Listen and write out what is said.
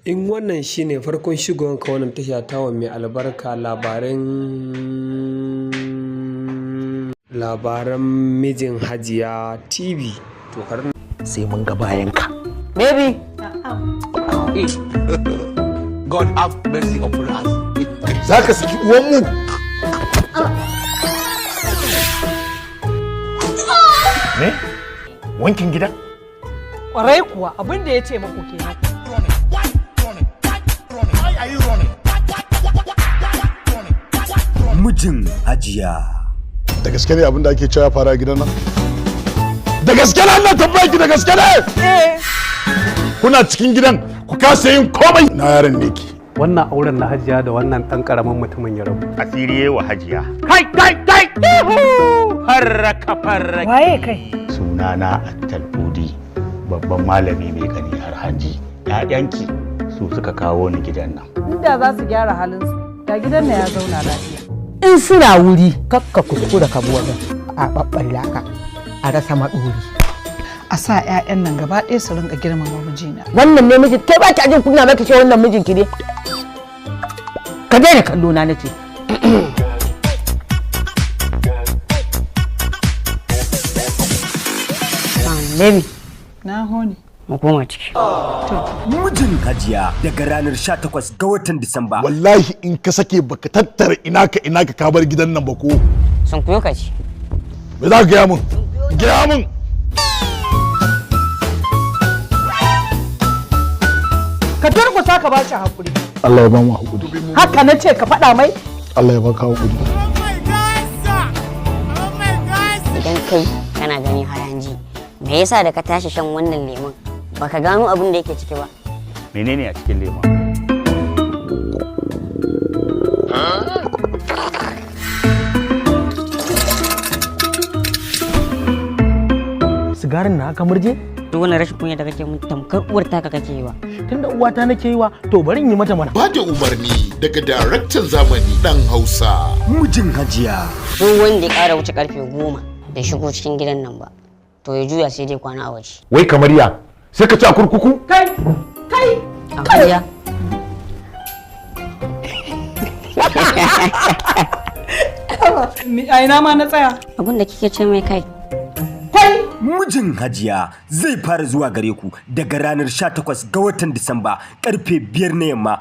In wannan shine farkon shigowanka wannan tasha tawa mai albarka labaran mijin Hajiya TV to sai mun ga bayanka. Baby. God have mercy upon us. Zaka saki uwanmu. Ne? Wankin gida? Ƙwarai kuwa abin da ya ce muku kenan. Mijin Hajiya. Da gaske ne abin da ake cewa fara gidan nan? Da gaske ne Allah tambaye ki da gaske ne? Kuna cikin gidan ku kasa yin komai. Na yaron ne ki. Wannan auren na Hajiya da wannan ɗan ƙaramin mutumin ya rabu. Asiri wa Hajiya. Kai! Farraka. Waye kai? Sunana Attalbudi, babban malami mai gani har hanji. ‘Ya'yanki su suka kawo ni gidan nan. Inda za su gyara halinsu, da gidan na ya zauna lafiya. In suna wuri kakka kuskura ka bi wajen a ɓaɓɓalla ka a rasa maɗori. A sa 'ya'yan nan gaba ɗaya su rinka girmama mijina. Wannan ne mijin, kai ba ki ajin kunya ba ki ce wannan mijin ki ne. Ka daina kallo na nace. Baby. Na hone. Mu koma ciki. Mijin Hajiya daga ranar 18 ga watan Disamba. Wallahi in ka sake baka tattara ina ka bar gidan nan ba ko. Sun kuyo ka ci. Me za ka gaya mun? Gaya mun. Ka turkusa ka ba shi hakuri. Allah ya ba mu hakuri. Haka na ce ka faɗa mai? Allah ya baka hakuri. Idan kai kana gani hayanji, me yasa da ka tashi shan wannan lemon baka gano abin da yake ciki ba? Menene a cikin lemon? Sigarin na aka murje? Duk wani rashin kunya da kake mun tamkar uwar taka kake yi wa. Tunda uwata nake yi wa, to bari in yi mata mana. Ba da umarni daga daraktan zamani dan Hausa. Mijin Hajiya. Duk wanda ya ƙara wuce karfe 10 bai shigo cikin gidan nan ba, to ya juya sai dai kwana a waje. Wai kamar ya? Sai ka ci a kurkuku? Kai! Amarya. A ina ma na tsaya. Abin da kike ce mai kai. Mijin Hajiya zai fara zuwa gare ku daga ranar 18 ga watan Disamba karfe 5 na yamma